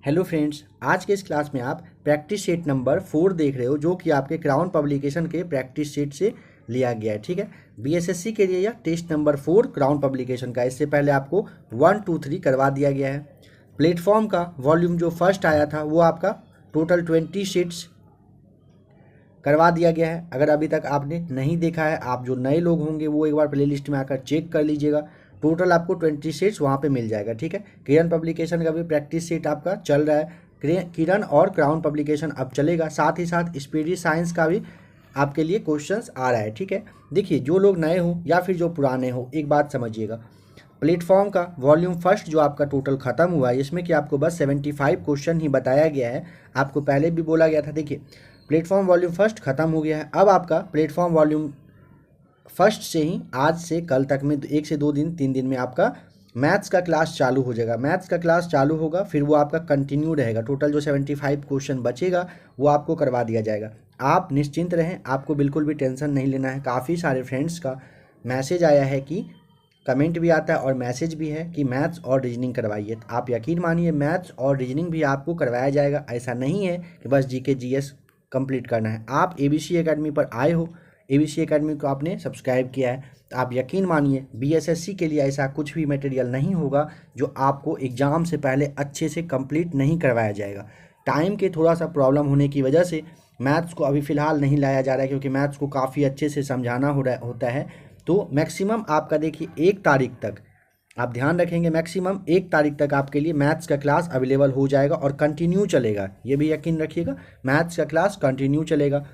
Hello friends, आज के इस क्लास में आप प्रैक्टिस सेट नंबर 4 देख रहे हो जो कि आपके क्राउन पब्लिकेशन के प्रैक्टिस सेट से लिया गया है। ठीक है, बीएसएससी के लिए यह टेस्ट नंबर 4 क्राउन पब्लिकेशन का। इससे पहले आपको 1, 2, 3 करवा दिया गया है। प्लेटफॉर्म का वॉल्यूम जो फर्स्ट आया था वो आपका टोटल 20 शीट्स करवा दिया गया है। अगर अभी तक आपने नहीं देखा है, आप जो नए लोग होंगे वो एक बार प्ले लिस्ट में आकर चेक कर लीजिएगा। टोटल आपको 20 सीट्स वहाँ पे मिल जाएगा। ठीक है, किरण पब्लिकेशन का भी प्रैक्टिस सीट आपका चल रहा है। किरण और क्राउन पब्लिकेशन अब चलेगा। साथ ही साथ स्पीडी साइंस का भी आपके लिए क्वेश्चंस आ रहा है। ठीक है, देखिए जो लोग नए हो या फिर जो पुराने हो, एक बात समझिएगा। प्लेटफॉर्म का वॉल्यूम फर्स्ट जो आपका टोटल खत्म हुआ है, इसमें कि आपको बस 75 क्वेश्चन ही बताया गया है। आपको पहले भी बोला गया था। देखिए, प्लेटफॉर्म वॉल्यूम फर्स्ट खत्म हो गया है। अब आपका प्लेटफॉर्म वॉल्यूम फर्स्ट से ही आज से कल तक में 1 से 2 दिन 3 दिन में आपका मैथ्स का क्लास चालू हो जाएगा। मैथ्स का क्लास चालू होगा, फिर वो आपका कंटिन्यू रहेगा। टोटल जो 75 क्वेश्चन बचेगा वो आपको करवा दिया जाएगा। आप निश्चिंत रहें, आपको बिल्कुल भी टेंशन नहीं लेना है। काफ़ी सारे फ्रेंड्स का मैसेज आया है कि कमेंट भी आता है और मैसेज भी है कि मैथ्स और रीजनिंग करवाइए। आप यकीन मानिए, मैथ्स और रीजनिंग भी आपको करवाया जाएगा। ऐसा नहीं है कि बस जीके जीएस कंप्लीट करना है। आप एबीसी एकेडमी पर आए हो, एबीसी एकेडमी को आपने सब्सक्राइब किया है, तो आप यकीन मानिए बीएसएससी के लिए ऐसा कुछ भी मटेरियल नहीं होगा जो आपको एग्ज़ाम से पहले अच्छे से कंप्लीट नहीं करवाया जाएगा। टाइम के थोड़ा सा प्रॉब्लम होने की वजह से मैथ्स को अभी फ़िलहाल नहीं लाया जा रहा है, क्योंकि मैथ्स को काफ़ी अच्छे से समझाना होता है। तो मैक्सिमम आपका देखिए 1 तारीख तक, आप ध्यान रखेंगे, मैक्सिमम 1 तारीख तक आपके लिए मैथ्स का क्लास अवेलेबल हो जाएगा और कंटिन्यू चलेगा। ये भी यकीन रखिएगा, मैथ्स का क्लास कंटिन्यू चलेगा।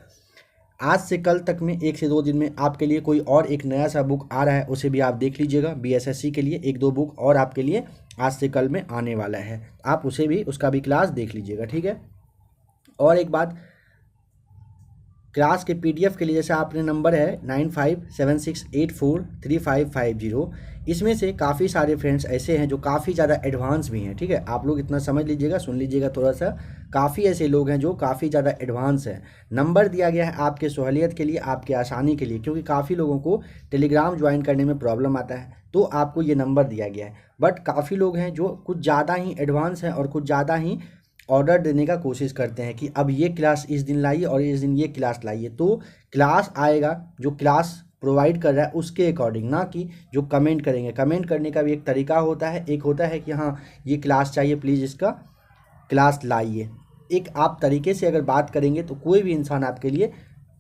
आज से कल तक में 1 से 2 दिन में आपके लिए कोई और एक नया सा बुक आ रहा है, उसे भी आप देख लीजिएगा। बीएसएससी के लिए 1-2 बुक और आपके लिए आज से कल में आने वाला है, आप उसे भी, उसका भी क्लास देख लीजिएगा। ठीक है, और एक बात, क्लास के पीडीएफ के लिए जैसे आपने नंबर है 9576843550, इसमें से काफ़ी सारे फ्रेंड्स ऐसे हैं जो काफ़ी ज़्यादा एडवांस भी हैं। ठीक है, आप लोग इतना समझ लीजिएगा, सुन लीजिएगा थोड़ा सा। काफ़ी ऐसे लोग हैं जो काफ़ी ज़्यादा एडवांस हैं। नंबर दिया गया है आपके सहूलियत के लिए, आपके आसानी के लिए, क्योंकि काफ़ी लोगों को टेलीग्राम ज्वाइन करने में प्रॉब्लम आता है, तो आपको ये नंबर दिया गया है। बट काफ़ी लोग हैं जो कुछ ज़्यादा ही एडवांस हैं और कुछ ज़्यादा ही ऑर्डर देने का कोशिश करते हैं कि अब ये क्लास इस दिन लाइए और इस दिन ये क्लास लाइए। तो क्लास आएगा जो क्लास प्रोवाइड कर रहा है उसके अकॉर्डिंग, ना कि जो कमेंट करेंगे। कमेंट करने का भी एक तरीका होता है, एक होता है कि हाँ ये क्लास चाहिए, प्लीज़ इसका क्लास लाइए। एक आप तरीके से अगर बात करेंगे तो कोई भी इंसान आपके लिए,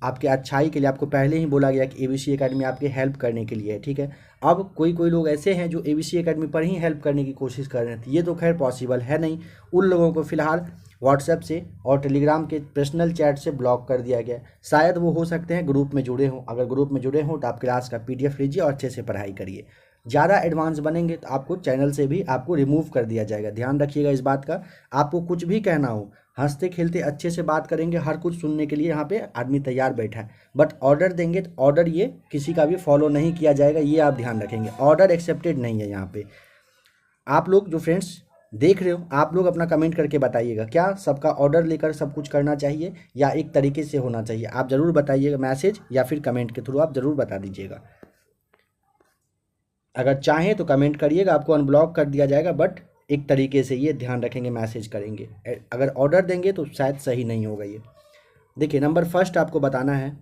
आपके अच्छाई के लिए, आपको पहले ही बोला गया कि एबीसी एकेडमी आपके हेल्प करने के लिए है। ठीक है, अब कोई कोई लोग ऐसे हैं जो एबीसी एकेडमी पर ही हेल्प करने की कोशिश कर रहे हैं, ये तो खैर पॉसिबल है नहीं। उन लोगों को फ़िलहाल व्हाट्सएप से और टेलीग्राम के पर्सनल चैट से ब्लॉक कर दिया गया है। शायद वो हो सकते हैं ग्रुप में जुड़े हों। अगर ग्रुप में जुड़े हों तो आप क्लास का पीडीएफ लीजिए और अच्छे से पढ़ाई करिए। ज़्यादा एडवांस बनेंगे तो आपको चैनल से भी आपको रिमूव कर दिया जाएगा। ध्यान रखिएगा इस बात का। आपको कुछ भी कहना हो, हंसते खेलते अच्छे से बात करेंगे, हर कुछ सुनने के लिए यहाँ पे आदमी तैयार बैठा है। बट ऑर्डर देंगे तो ऑर्डर ये किसी का भी फॉलो नहीं किया जाएगा, ये आप ध्यान रखेंगे। ऑर्डर एक्सेप्टेड नहीं है यहाँ पे। आप लोग जो फ्रेंड्स देख रहे हो, आप लोग अपना कमेंट करके बताइएगा, क्या सबका ऑर्डर लेकर सब कुछ करना चाहिए या एक तरीके से होना चाहिए? आप ज़रूर बताइएगा, मैसेज या फिर कमेंट के थ्रू आप ज़रूर बता दीजिएगा। अगर चाहें तो कमेंट करिएगा, आपको अनब्लॉक कर दिया जाएगा, बट एक तरीके से ये ध्यान रखेंगे, मैसेज करेंगे। अगर ऑर्डर देंगे तो शायद सही नहीं होगा ये। देखिए, नंबर फर्स्ट आपको बताना है,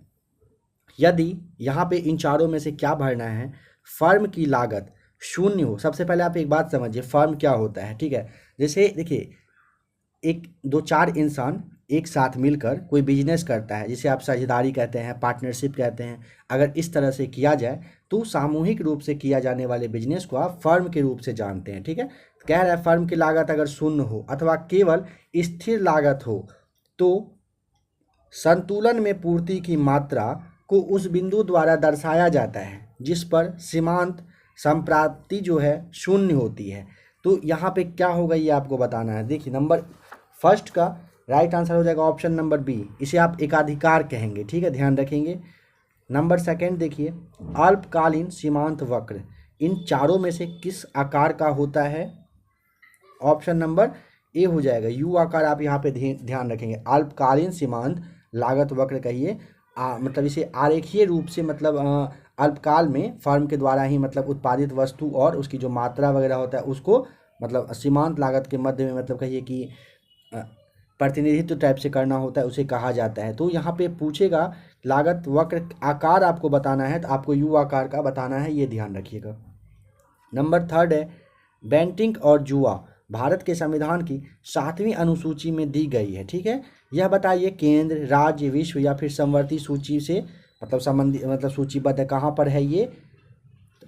यदि यहाँ पे इन चारों में से क्या भरना है। फर्म की लागत 0 हो। सबसे पहले आप एक बात समझिए, फर्म क्या होता है। ठीक है, जैसे देखिए, एक 2-4 इंसान एक साथ मिलकर कोई बिजनेस करता है, जिसे आप साझेदारी कहते हैं, पार्टनरशिप कहते हैं। अगर इस तरह से किया जाए तो सामूहिक रूप से किया जाने वाले बिजनेस को आप फर्म के रूप से जानते हैं। ठीक है, कह रहा है फर्म की लागत अगर 0 हो अथवा केवल स्थिर लागत हो तो संतुलन में पूर्ति की मात्रा को उस बिंदु द्वारा दर्शाया जाता है जिस पर सीमांत संप्राप्ति जो है 0 होती है। तो यहाँ पे क्या होगा ये आपको बताना है। देखिए, नंबर फर्स्ट का राइट आंसर हो जाएगा ऑप्शन नंबर बी, इसे आप एकाधिकार कहेंगे। ठीक है, ध्यान रखेंगे। नंबर सेकंड देखिए, अल्पकालीन सीमांत वक्र इन चारों में से किस आकार का होता है? ऑप्शन नंबर ए हो जाएगा, यू आकार। आप यहाँ पे ध्यान रखेंगे, अल्पकालीन सीमांत लागत वक्र कहिए। मतलब इसे आरेखीय रूप से, मतलब अल्पकाल में फर्म के द्वारा ही मतलब उत्पादित वस्तु और उसकी जो मात्रा वगैरह होता है उसको, मतलब सीमांत लागत के मध्य में, मतलब कहिए कि प्रतिनिधित्व टाइप से करना होता है उसे कहा जाता है। तो यहाँ पे पूछेगा लागत वक्र आकार आपको बताना है तो आपको यू आकार का बताना है, ये ध्यान रखिएगा। नंबर थर्ड है बेंटिंक और जुआ भारत के संविधान की 7वीं अनुसूची में दी गई है, ठीक है। यह बताइए केंद्र, राज्य, विश्व या फिर समवर्ती सूची से मतलब संबंधी मतलब सूचीबद्ध है, कहाँ पर है ये?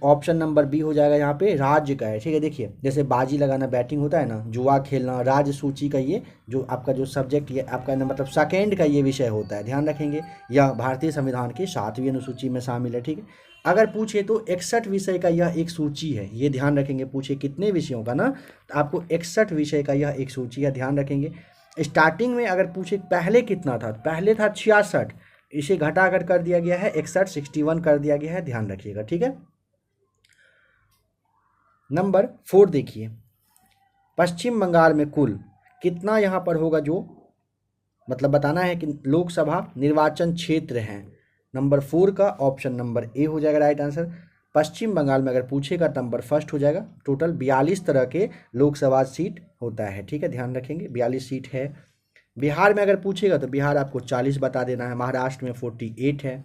ऑप्शन नंबर बी हो जाएगा यहाँ पे राज्य का है, ठीक है। देखिए जैसे बाजी लगाना बैटिंग होता है ना, जुआ खेलना राज्य सूची का ये जो आपका जो सब्जेक्ट ये आपका मतलब सेकेंड का ये विषय होता है, ध्यान रखेंगे। यह भारतीय संविधान की 7वीं अनुसूची में शामिल है, ठीक है। अगर पूछे तो 61 विषय का यह एक सूची है, ये ध्यान रखेंगे। पूछे कितने विषयों का ना, तो आपको 61 विषय का यह एक सूची है, ध्यान रखेंगे। स्टार्टिंग में अगर पूछे पहले कितना था, पहले था 66, इसे घटा कर दिया गया है 61, 61 कर दिया गया है, ध्यान रखिएगा, ठीक है। नंबर 4 देखिए पश्चिम बंगाल में कुल कितना यहाँ पर होगा, जो मतलब बताना है कि लोकसभा निर्वाचन क्षेत्र हैं। नंबर 4 का ऑप्शन नंबर ए हो जाएगा राइट आंसर। पश्चिम बंगाल में अगर पूछेगा नंबर फर्स्ट हो जाएगा। टोटल 42 तरह के लोकसभा सीट होता है, ठीक है, ध्यान रखेंगे 42 सीट है। बिहार में अगर पूछेगा तो बिहार आपको 40 बता देना है। महाराष्ट्र में 48 है।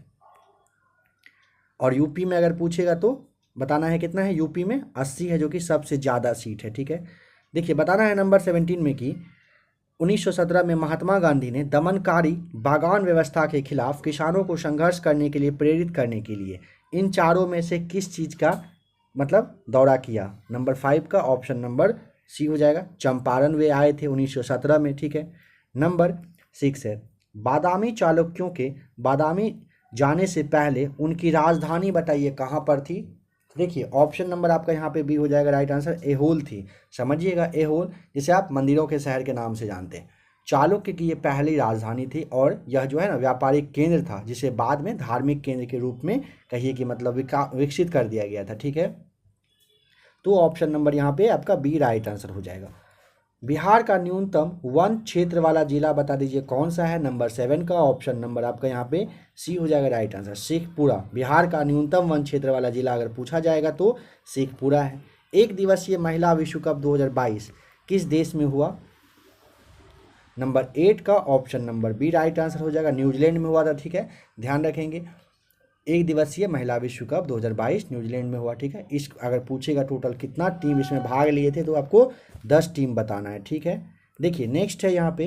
और यूपी में अगर पूछेगा तो बताना है कितना है, यूपी में 80 है जो कि सबसे ज़्यादा सीट है, ठीक है। देखिए बताना है नंबर 17 में कि 1917 में महात्मा गांधी ने दमनकारी बागान व्यवस्था के खिलाफ किसानों को संघर्ष करने के लिए प्रेरित करने के लिए इन चारों में से किस चीज़ का मतलब दौरा किया? नंबर 5 का ऑप्शन नंबर सी हो जाएगा, चंपारण वे आए थे 1917 में, ठीक है। नंबर 6 है बादामी चालुक्यों के बादामी जाने से पहले उनकी राजधानी बताइए कहाँ पर थी? देखिए ऑप्शन नंबर आपका यहाँ पे बी हो जाएगा राइट आंसर, एहोल थी। समझिएगा एहोल, जिसे आप मंदिरों के शहर के नाम से जानते हैं। चालुक्य की ये पहली राजधानी थी और यह जो है ना व्यापारिक केंद्र था, जिसे बाद में धार्मिक केंद्र के रूप में कहिए कि मतलब विकसित कर दिया गया था, ठीक है। तो ऑप्शन नंबर यहाँ पे आपका बी राइट आंसर हो जाएगा। बिहार का न्यूनतम वन क्षेत्र वाला जिला बता दीजिए कौन सा है? नंबर 7 का ऑप्शन नंबर आपका यहाँ पे सी हो जाएगा राइट आंसर, शेखपुरा। बिहार का न्यूनतम वन क्षेत्र वाला जिला अगर पूछा जाएगा तो शेखपुरा है। एक दिवसीय महिला विश्व कप 2022 किस देश में हुआ? नंबर 8 का option number B right answer हो जाएगा, न्यूजीलैंड में हुआ था, ठीक है, ध्यान रखेंगे। एक दिवसीय महिला विश्व कप 2022 न्यूजीलैंड में हुआ, ठीक है। इस अगर पूछेगा टोटल कितना टीम इसमें भाग लिए थे तो आपको 10 टीम बताना है, ठीक है। देखिए नेक्स्ट है यहाँ पे,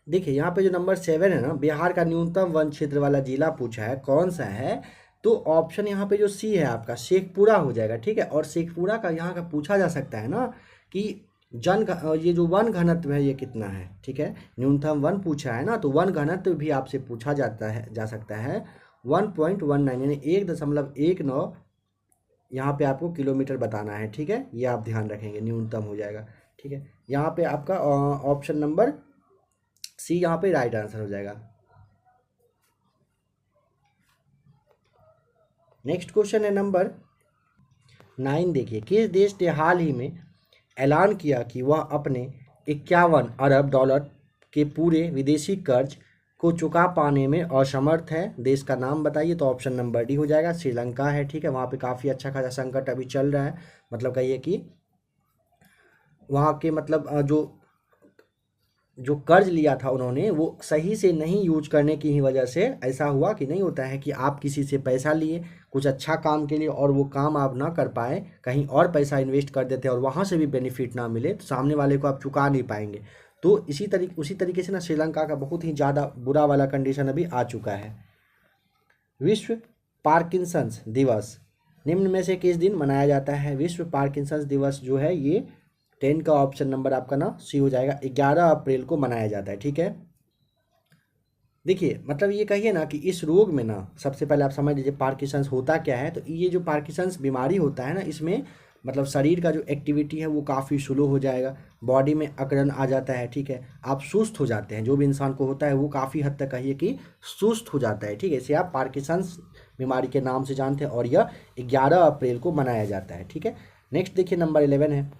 देखिए यहाँ पे जो नंबर 7 है ना, बिहार का न्यूनतम वन क्षेत्र वाला जिला पूछा है कौन सा है, तो ऑप्शन यहाँ पे जो सी है आपका शेखपुरा हो जाएगा, ठीक है। और शेखपुरा का यहाँ का पूछा जा सकता है ना कि ये जो वन घनत्व है ये कितना है, ठीक है। न्यूनतम वन पूछा है ना, तो वन घनत्व भी आपसे पूछा जा सकता है 1.19 यानी 1.19 यहाँ पे आपको किलोमीटर बताना है, ठीक है। ये आप ध्यान रखेंगे, न्यूनतम हो जाएगा, ठीक है। यहाँ पे आपका ऑप्शन नंबर सी यहाँ पे राइट आंसर हो जाएगा। नेक्स्ट क्वेश्चन है नंबर 9 देखिए किस देश ने हाल ही में ऐलान किया कि वह अपने 51 अरब डॉलर के पूरे विदेशी कर्ज को चुका पाने में असमर्थ है? देश का नाम बताइए। तो ऑप्शन नंबर डी हो जाएगा, श्रीलंका है, ठीक है। वहाँ पे काफ़ी अच्छा खासा संकट अभी चल रहा है, मतलब कहिए कि वहाँ के मतलब जो कर्ज लिया था उन्होंने वो सही से नहीं यूज करने की ही वजह से ऐसा हुआ। कि नहीं होता है कि आप किसी से पैसा लिए कुछ अच्छा काम के लिए और वो काम आप ना कर पाए, कहीं और पैसा इन्वेस्ट कर देते हैं और वहाँ से भी बेनिफिट ना मिले तो सामने वाले को आप चुका नहीं पाएंगे। तो उसी तरीके से ना श्रीलंका का बहुत ही ज़्यादा बुरा वाला कंडीशन अभी आ चुका है। विश्व पार्किंसंस दिवस निम्न में से किस दिन मनाया जाता है? विश्व पार्किंसंस दिवस जो है ये 10 का ऑप्शन नंबर आपका ना सी हो जाएगा, 11 अप्रैल को मनाया जाता है, ठीक है। देखिए मतलब ये कहिए ना कि इस रोग में ना सबसे पहले आप समझ लीजिए पार्किंसंस होता क्या है। तो ये जो पार्किंसंस बीमारी होता है ना, इसमें मतलब शरीर का जो एक्टिविटी है वो काफ़ी स्लो हो जाएगा, बॉडी में अकड़न आ जाता है, ठीक है। आप सुस्त हो जाते हैं, जो भी इंसान को होता है वो काफ़ी हद तक कहिए कि सुस्त हो जाता है, ठीक है। इसे आप पार्किंसंस बीमारी के नाम से जानते हैं और यह 11 अप्रैल को मनाया जाता है, ठीक है। नेक्स्ट देखिए नंबर 11 है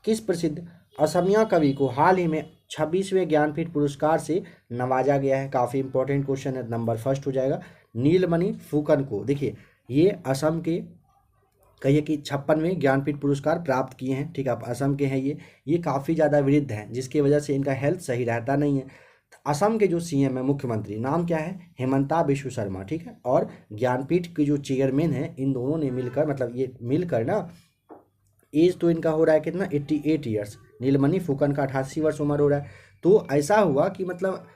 किस प्रसिद्ध असमिया कवि को हाल ही में 26वें ज्ञानपीठ पुरस्कार से नवाजा गया है? काफ़ी इंपॉर्टेंट क्वेश्चन है, नंबर फर्स्ट हो जाएगा, नीलमणि फुकन को। देखिए ये असम के कहिए कि 56वें ज्ञानपीठ पुरस्कार प्राप्त किए हैं, ठीक है। आप असम के हैं, ये काफ़ी ज़्यादा वृद्ध हैं, जिसकी वजह से इनका हेल्थ सही रहता नहीं है। असम के जो सीएम है, मुख्यमंत्री, नाम क्या है? हेमंता बिश्व शर्मा, ठीक है। और ज्ञानपीठ के जो चेयरमैन हैं, इन दोनों ने मिलकर, मतलब ये मिलकर ना, एज तो इनका हो रहा है कितना, 88 ईयर्स। नीलमणि फुकन का 88 वर्ष उम्र हो रहा है। तो ऐसा हुआ कि मतलब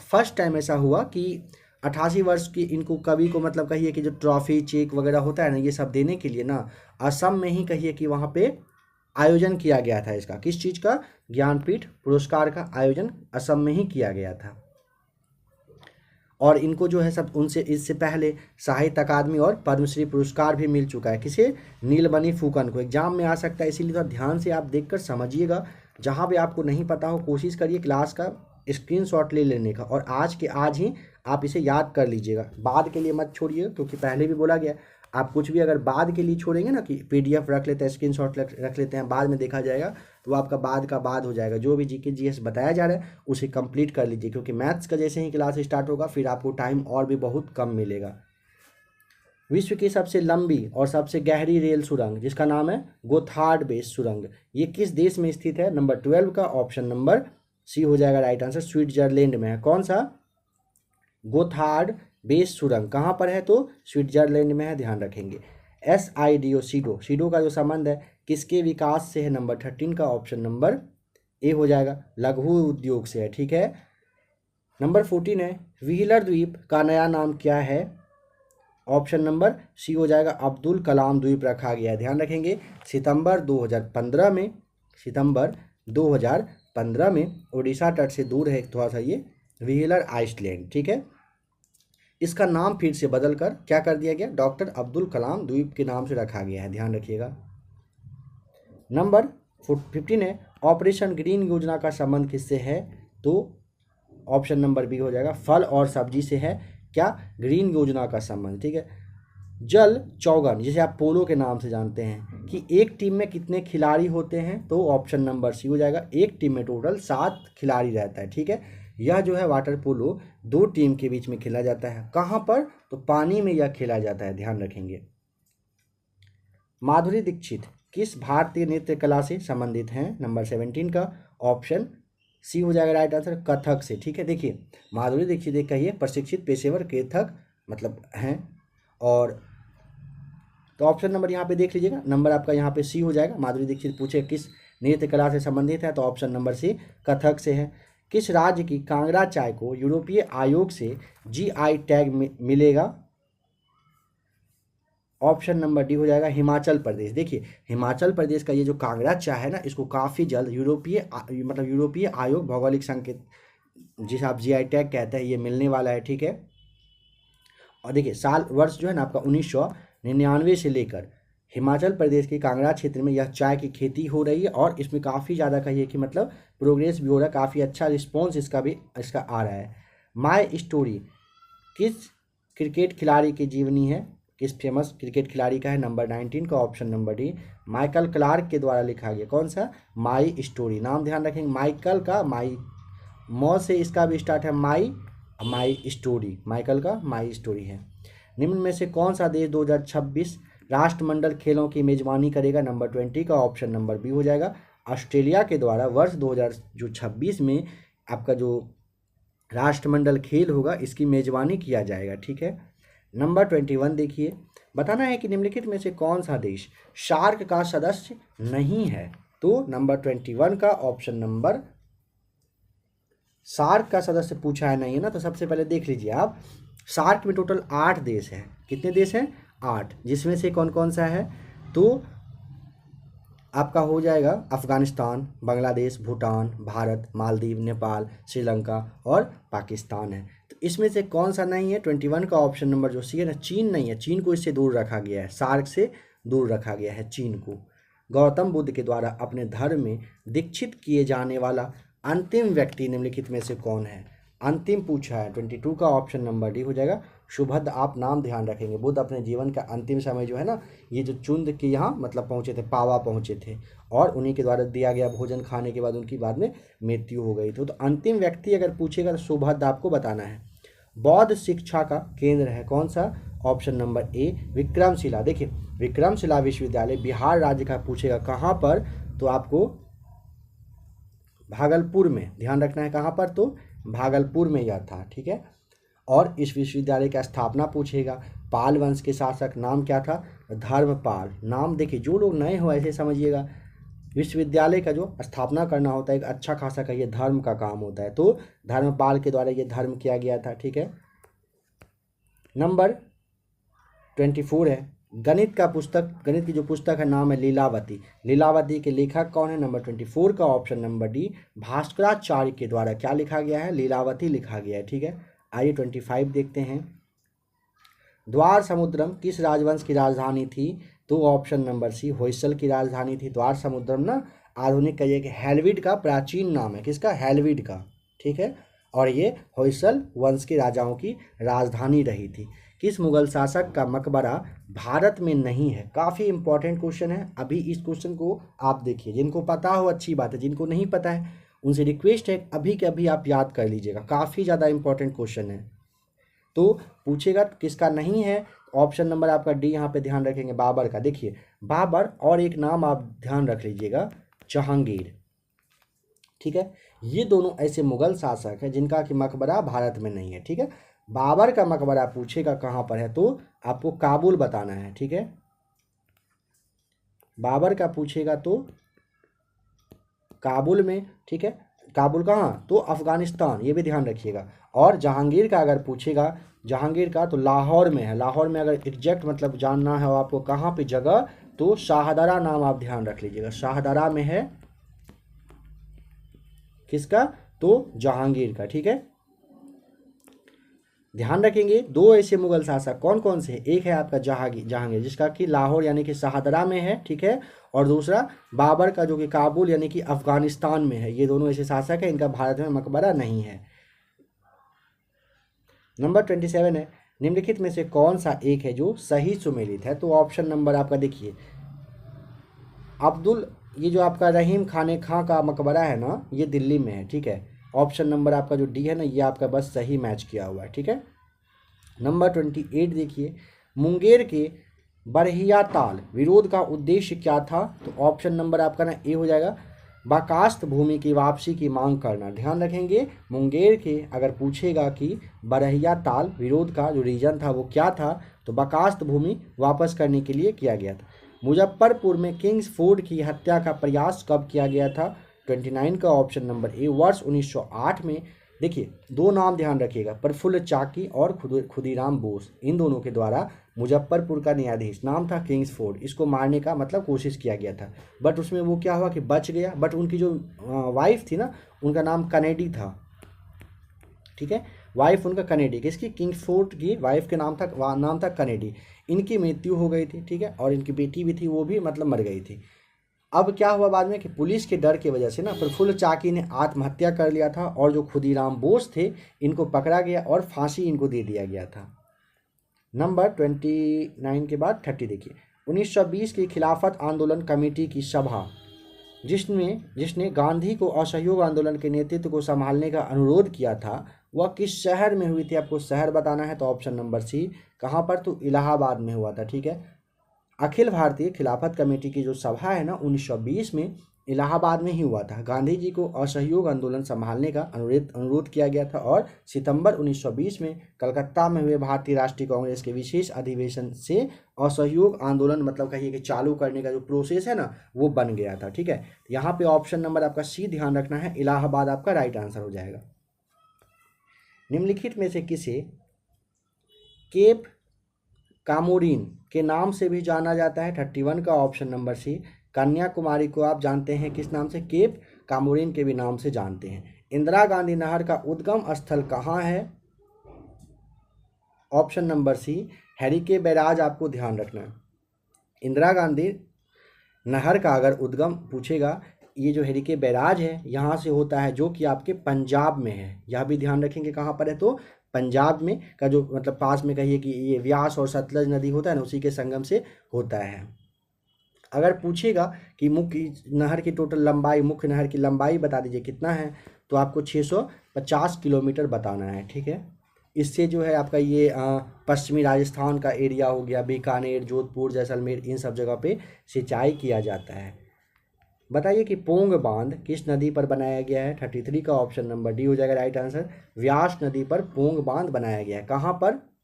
फर्स्ट टाइम ऐसा हुआ कि 88 वर्ष की इनको कवि को, मतलब कहिए कि जो ट्रॉफी चेक वगैरह होता है ना, ये सब देने के लिए ना असम में ही कहिए कि वहाँ पे आयोजन किया गया था इसका। किस चीज़ का? ज्ञानपीठ पुरस्कार का आयोजन असम में ही किया गया था। और इनको जो है सब उनसे इससे पहले साहित्य अकादमी और पद्मश्री पुरस्कार भी मिल चुका है। किसे? नीलमणि फुकन को। एग्जाम में आ सकता है, इसीलिए थोड़ा ध्यान से आप देखकर समझिएगा। जहाँ भी आपको नहीं पता हो, कोशिश करिए क्लास का स्क्रीनशॉट ले लेने का, और आज के आज ही आप इसे याद कर लीजिएगा। बाद के लिए मत छोड़िए, क्योंकि पहले भी बोला गया, आप कुछ भी अगर बाद के लिए छोड़ेंगे ना, कि पीडीएफ रख लेते हैं, स्क्रीनशॉट रख लेते हैं, बाद में देखा जाएगा, तो आपका बाद का बाद हो जाएगा। जो भी जीके जीएस बताया जा रहा है उसे कंप्लीट कर लीजिए, क्योंकि मैथ्स का जैसे ही क्लास स्टार्ट होगा फिर आपको टाइम और भी बहुत कम मिलेगा। विश्व की सबसे लंबी और सबसे गहरी रेल सुरंग, जिसका नाम है गोथार्ड बेस सुरंग, ये किस देश में स्थित है? नंबर 12 का ऑप्शन नंबर सी हो जाएगा राइट आंसर। स्विट्जरलैंड में है। कौन सा? गोथार्ड बेस सुरंग कहाँ पर है? तो स्विट्जरलैंड में है, ध्यान रखेंगे। SIDO, सीडो, सीडो का जो संबंध है किसके विकास से है? नंबर 13 का ऑप्शन नंबर ए हो जाएगा, लघु उद्योग से है, ठीक है। नंबर 14 है, व्हीलर द्वीप का नया नाम क्या है? ऑप्शन नंबर सी हो जाएगा, अब्दुल कलाम द्वीप रखा गया है, ध्यान रखेंगे। सितंबर 2015 में उड़ीसा तट से दूर है थोड़ा सा ये व्हीलर आइसलैंड, ठीक है। इसका नाम फिर से बदल कर क्या कर दिया गया? डॉक्टर अब्दुल कलाम द्वीप के नाम से रखा गया है, ध्यान रखिएगा। नंबर 15 है, ऑपरेशन ग्रीन योजना का संबंध किससे है? तो ऑप्शन नंबर बी हो जाएगा, फल और सब्जी से है। क्या? ग्रीन योजना का संबंध, ठीक है। जल चौगन, जिसे आप पोलो के नाम से जानते हैं, कि एक टीम में कितने खिलाड़ी होते हैं? तो ऑप्शन नंबर सी हो जाएगा, एक टीम में टोटल 7 खिलाड़ी रहता है, ठीक है। यह जो है वाटर पोलो 2 टीम के बीच में खेला जाता है। कहाँ पर? तो पानी में यह खेला जाता है, ध्यान रखेंगे। माधुरी दीक्षित किस भारतीय नृत्य कला से संबंधित हैं? नंबर 17 का ऑप्शन सी हो जाएगा राइट आंसर, कथक से, ठीक है। देखिए, माधुरी दीक्षित एक कहिए प्रशिक्षित पेशेवर कथक मतलब हैं। और तो ऑप्शन नंबर यहाँ पे देख लीजिएगा, नंबर आपका यहाँ पे सी हो जाएगा। माधुरी दीक्षित पूछे किस नृत्य कला से संबंधित है, तो ऑप्शन नंबर सी कथक से है। किस राज्य की कांगड़ा चाय को यूरोपीय आयोग से GI टैग मिलेगा? ऑप्शन नंबर डी हो जाएगा, हिमाचल प्रदेश। देखिए, हिमाचल प्रदेश का ये जो कांगड़ा चाय है ना, इसको काफ़ी जल्द यूरोपीय आयोग भौगोलिक संकेत, जिसे आप GI टैग कहते हैं, ये मिलने वाला है, ठीक है। और देखिए, वर्ष जो है ना आपका 1999 से लेकर हिमाचल प्रदेश के कांगड़ा क्षेत्र में यह चाय की खेती हो रही है, और इसमें काफ़ी ज़्यादा कहिए कि मतलब प्रोग्रेस भी हो रहा है, काफ़ी अच्छा रिस्पॉन्स इसका आ रहा है। माय स्टोरी किस क्रिकेट खिलाड़ी की जीवनी है? किस फेमस क्रिकेट खिलाड़ी का है? नंबर 19 का option number D, Michael Clarke के द्वारा लिखा गया। कौन सा? माई स्टोरी, नाम ध्यान रखेंगे, माइकल का माई, मौ से इसका भी स्टार्ट है, माई स्टोरी, माइकल का माई स्टोरी है। निम्न में से कौन सा देश 2026 राष्ट्रमंडल खेलों की मेजबानी करेगा? नंबर 20 का ऑप्शन नंबर बी हो जाएगा, ऑस्ट्रेलिया के द्वारा वर्ष 2026 में आपका जो राष्ट्रमंडल खेल होगा इसकी मेजबानी किया जाएगा, ठीक है। नंबर 21 देखिए, बताना है कि निम्नलिखित में से कौन सा देश सार्क का सदस्य नहीं है? तो नंबर 21 का ऑप्शन नंबर, सार्क का सदस्य पूछा है नहीं है ना, तो सबसे पहले देख लीजिए आप, सार्क में टोटल 8 देश हैं। कितने देश हैं? 8, जिसमें से कौन कौन सा है? तो आपका हो जाएगा अफगानिस्तान, बांग्लादेश, भूटान, भारत, मालदीव, नेपाल, श्रीलंका और पाकिस्तान है। तो इसमें से कौन सा नहीं है? 21 का ऑप्शन नंबर जो सी है ना, चीन नहीं है, चीन को इससे दूर रखा गया है, सार्क से दूर रखा गया है चीन को। गौतम बुद्ध के द्वारा अपने धर्म में दीक्षित किए जाने वाला अंतिम व्यक्ति निम्नलिखित में से कौन है? अंतिम पूछा है, 22 का ऑप्शन नंबर डी हो जाएगा, सुभद्र। आप नाम ध्यान रखेंगे, बुद्ध अपने जीवन का अंतिम समय जो है ना, ये जो चुंद के यहाँ मतलब पहुँचे थे, पावा पहुँचे थे, और उन्हीं के द्वारा दिया गया भोजन खाने के बाद उनकी बाद में मृत्यु हो गई थी। तो अंतिम व्यक्ति अगर पूछेगा तो सुभद्र आपको बताना है। बौद्ध शिक्षा का केंद्र है कौन सा? Option number A Vikramshila. देखिए विक्रमशिला विश्वविद्यालय बिहार राज्य का पूछेगा कहाँ पर, तो आपको भागलपुर में, ध्यान रखना है कहाँ पर, तो भागलपुर में यह था, ठीक है। और इस विश्वविद्यालय की स्थापना पूछेगा, पाल वंश के शासक नाम क्या था? धर्मपाल। नाम देखिए, जो लोग नए हो ऐसे समझिएगा, विश्वविद्यालय का जो स्थापना करना होता है एक अच्छा खासा का ये धर्म का काम होता है, तो धर्मपाल के द्वारा ये धर्म किया गया था, ठीक है। नंबर 24 है, गणित का पुस्तक, गणित की जो पुस्तक है नाम है लीलावती। लीलावती के लेखक कौन है? नंबर 24 का ऑप्शन नंबर डी भास्कराचार्य के द्वारा क्या लिखा गया है? लीलावती लिखा गया है, ठीक है। आइए 25 देखते हैं। द्वार समुद्रम किस राजवंश की राजधानी थी? तो ऑप्शन नंबर सी होयसल की राजधानी थी। द्वार समुद्रम ना आधुनिक कहिए कि हेलविड का प्राचीन नाम है, किसका? हेलविड का, ठीक है। और ये होयसल वंश के राजाओं की राजधानी रही थी। किस मुगल शासक का मकबरा भारत में नहीं है? काफ़ी इंपॉर्टेंट क्वेश्चन है। अभी इस क्वेश्चन को आप देखिए, जिनको पता हो अच्छी बात है, जिनको नहीं पता है उनसे रिक्वेस्ट है अभी के अभी आप याद कर लीजिएगा, काफ़ी ज़्यादा इंपॉर्टेंट क्वेश्चन है। तो पूछेगा किसका नहीं है? ऑप्शन नंबर आपका डी यहाँ पे ध्यान रखेंगे, बाबर का। देखिए बाबर और एक नाम आप ध्यान रख लीजिएगा, जहांगीर, ठीक है। ये दोनों ऐसे मुगल शासक हैं जिनका कि मकबरा भारत में नहीं है, ठीक है। बाबर का मकबरा पूछेगा कहाँ पर है, तो आपको काबुल बताना है, ठीक है। बाबर का पूछेगा तो काबुल में, ठीक है। काबुल कहाँ? तो अफगानिस्तान, ये भी ध्यान रखिएगा। और जहांगीर का अगर पूछेगा, जहांगीर का तो लाहौर में है। लाहौर में अगर एग्जैक्ट मतलब जानना है आपको कहाँ पे जगह, तो शाहदरा नाम आप ध्यान रख लीजिएगा, शाहदरा में है किसका? तो जहांगीर का, ठीक है। ध्यान रखेंगे दो ऐसे मुगल शासक कौन कौन से हैं? एक है आपका जहांगीर जिसका कि लाहौर यानी कि शाहदरा में है, ठीक है। और दूसरा बाबर का जो कि काबुल यानी कि अफगानिस्तान में है। ये दोनों ऐसे शासक हैं, इनका भारत में मकबरा नहीं है। नंबर 27 है, निम्नलिखित में से कौन सा एक है जो सही सुमेलित है? तो ऑप्शन नंबर आपका देखिए अब्दुल, ये जो आपका रहीम खाने खां का मकबरा है ना, ये दिल्ली में है, ठीक है। ऑप्शन नंबर आपका जो डी है ना, ये आपका बस सही मैच किया हुआ है, ठीक है। नंबर 28 देखिए, मुंगेर के बरहिया ताल विरोध का उद्देश्य क्या था? तो ऑप्शन नंबर आपका ना ए हो जाएगा, बकास्त भूमि की वापसी की मांग करना। ध्यान रखेंगे मुंगेर के अगर पूछेगा कि बरहिया ताल विरोध का जो रीजन था वो क्या था, तो बकास्त भूमि वापस करने के लिए किया गया था। मुजफ्फरपुर में किंग्स फोर्ड की हत्या का प्रयास कब किया गया था? 29 का ऑप्शन नंबर ए वर्ष 1908 में। देखिए दो नाम ध्यान रखिएगा, प्रफुल्ल चाकी और खुदीराम बोस, इन दोनों के द्वारा मुजफ्फरपुर का न्यायाधीश नाम था किंग्स फोर्ड, इसको मारने का मतलब कोशिश किया गया था, बट उसमें वो क्या हुआ कि बच गया। बट उनकी जो वाइफ थी ना, उनका नाम कनेडी था, ठीक है। वाइफ उनका कनेडी, किसकी? किंग्स फोर्ड की वाइफ के नाम था कनेडी। इनकी मृत्यु हो गई थी, ठीक है। और इनकी बेटी भी थी, वो भी मतलब मर गई थी। अब क्या हुआ बाद में कि पुलिस के डर की वजह से ना प्रफुल्ल चाकी ने आत्महत्या कर लिया था, और जो खुदीराम बोस थे इनको पकड़ा गया और फांसी इनको दे दिया गया था। नंबर 29 के बाद 30 देखिए, 1920 की खिलाफत आंदोलन कमेटी की सभा जिसने गांधी को असहयोग आंदोलन के नेतृत्व को संभालने का अनुरोध किया था, वह किस शहर में हुई थी? आपको शहर बताना है, तो ऑप्शन नंबर सी कहाँ पर? तो इलाहाबाद में हुआ था, ठीक है। अखिल भारतीय खिलाफत कमेटी की जो सभा है ना 1920 में इलाहाबाद में ही हुआ था। गांधी जी को असहयोग आंदोलन संभालने का अनुरोध किया गया था, और सितंबर 1920 में कलकत्ता में हुए भारतीय राष्ट्रीय कांग्रेस के विशेष अधिवेशन से असहयोग आंदोलन मतलब कहिए कि चालू करने का जो प्रोसेस है ना वो बन गया था, ठीक है। यहाँ पे ऑप्शन नंबर आपका सी ध्यान रखना है, इलाहाबाद आपका राइट आंसर हो जाएगा। निम्नलिखित में से किसे केप कामोरीन के नाम से भी जाना जाता है? 31 का ऑप्शन नंबर सी, कन्याकुमारी को आप जानते हैं किस नाम से? केप कामोरीन के भी नाम से जानते हैं। इंदिरा गांधी नहर का उद्गम स्थल कहाँ है? ऑप्शन नंबर सी हैरिके बैराज, आपको ध्यान रखना है। इंदिरा गांधी नहर का अगर उद्गम पूछेगा, ये जो हैरिके बैराज है यहाँ से होता है, जो कि आपके पंजाब में है। यह भी ध्यान रखेंगे कहाँ पर है, तो पंजाब में का जो मतलब पास में कहिए कि ये व्यास और सतलज नदी होता है ना, उसी के संगम से होता है। अगर पूछेगा कि मुख्य नहर की टोटल लंबाई, मुख्य नहर की लंबाई बता दीजिए कितना है, तो आपको 650 किलोमीटर बताना है, ठीक है। इससे जो है आपका ये पश्चिमी राजस्थान का एरिया हो गया, बीकानेर, जोधपुर, जैसलमेर, इन सब जगह पे सिंचाई किया जाता है। बताइए कि पोंग बांध किस नदी पर बनाया गया है? 33 का ऑप्शन नंबर डी हो जाएगा राइट आंसर। व्यास नदी पर पोंग बांध बनाया गया है। कहाँ पर?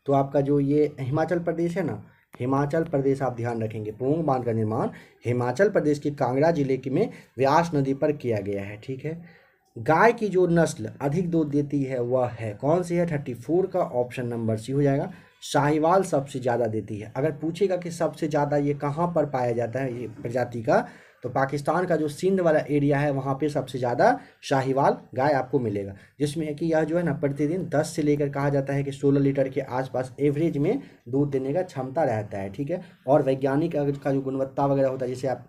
तो आपका जो ये हिमाचल प्रदेश है ना, हिमाचल प्रदेश आप ध्यान रखेंगे। पोंग बांध का निर्माण हिमाचल प्रदेश के कांगड़ा जिले के में व्यास नदी पर किया गया है। ठीक है। गाय की जो नस्ल अधिक दूध देती है वह है कौन सी है? 34 का ऑप्शन नंबर सी हो जाएगा। शाहीवाल सबसे ज़्यादा देती है। अगर पूछेगा कि सबसे ज़्यादा ये कहाँ पर पाया जाता है ये प्रजाति का, तो पाकिस्तान का जो सिंध वाला एरिया है वहाँ पे सबसे ज़्यादा शाहीवाल गाय आपको मिलेगा, जिसमें कि यह जो है ना प्रतिदिन 10 से लेकर कहा जाता है कि 16 लीटर के आसपास एवरेज में दूध देने का क्षमता रहता है। ठीक है। और वैज्ञानिक का जो गुणवत्ता वगैरह होता है, जैसे आप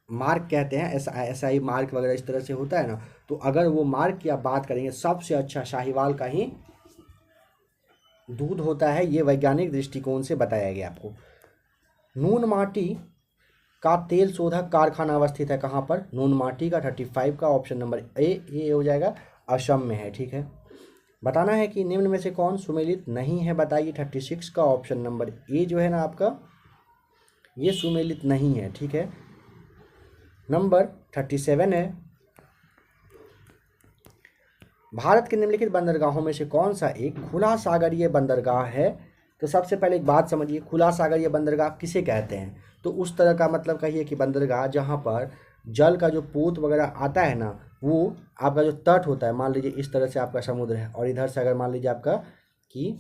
मार्क कहते हैं, SI मार्क वगैरह इस तरह से होता है ना, तो अगर वो मार्क की आप बात करेंगे, सबसे अच्छा शाहीवाल का ही दूध होता है। ये वैज्ञानिक दृष्टिकोण से बताया गया आपको। नून माटी का तेल शोधक कारखाना अवस्थित है कहाँ पर? नून माटी का 35 का ऑप्शन नंबर ए हो जाएगा, असम में है। ठीक है। बताना है कि निम्न में से कौन सुमेलित नहीं है, बताइए। 36 का ऑप्शन नंबर ए जो है ना आपका, ये सुमेलित नहीं है। ठीक है। नंबर 37 है, भारत के निम्नलिखित बंदरगाहों में से कौन सा एक खुला सागरीय बंदरगाह है? तो सबसे पहले एक बात समझिए, खुला सागरीय बंदरगाह किसे कहते हैं? तो उस तरह का मतलब कहिए कि बंदरगाह जहाँ पर जल का जो पोत वगैरह आता है ना, वो आपका जो तट होता है, मान लीजिए इस तरह से आपका समुद्र है और इधर से अगर मान लीजिए आपका कि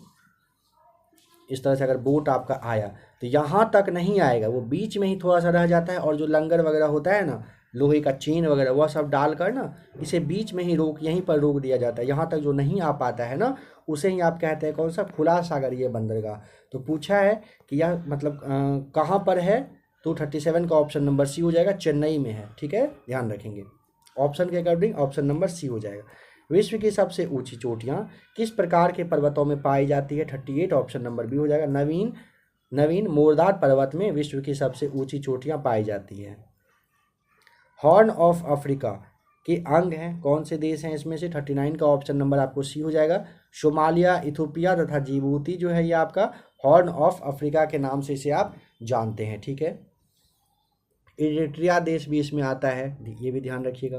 इस तरह से अगर बोट आपका आया तो यहाँ तक नहीं आएगा, वो बीच में ही थोड़ा सा रह जाता है, और जो लंगर वगैरह होता है ना, लोहे का चेन वगैरह, वह सब डालकर ना इसे बीच में ही यहीं पर रोक दिया जाता है। यहाँ तक जो नहीं आ पाता है ना, उसे ही आप कहते हैं कौन सा? खुला सागरीय बंदरगाह। तो पूछा है कि यह मतलब कहाँ पर है, तो 37 का ऑप्शन नंबर सी हो जाएगा, चेन्नई में है। ठीक है, ध्यान रखेंगे। ऑप्शन के अकॉर्डिंग ऑप्शन नंबर सी हो जाएगा। विश्व की सबसे ऊंची चोटियाँ किस प्रकार के पर्वतों में पाई जाती है? 38 ऑप्शन नंबर बी हो जाएगा। नवीन मोरदार पर्वत में विश्व की सबसे ऊंची चोटियाँ पाई जाती है। हॉर्न ऑफ अफ्रीका के अंग हैं कौन से देश हैं इसमें से? 39 का ऑप्शन नंबर आपको सी हो जाएगा। सोमालिया, इथोपिया तथा जिबूती जो है ये आपका हॉर्न ऑफ अफ्रीका के नाम से इसे आप जानते हैं। ठीक है। इरिट्रिया देश भी इसमें आता है, ये भी ध्यान रखिएगा।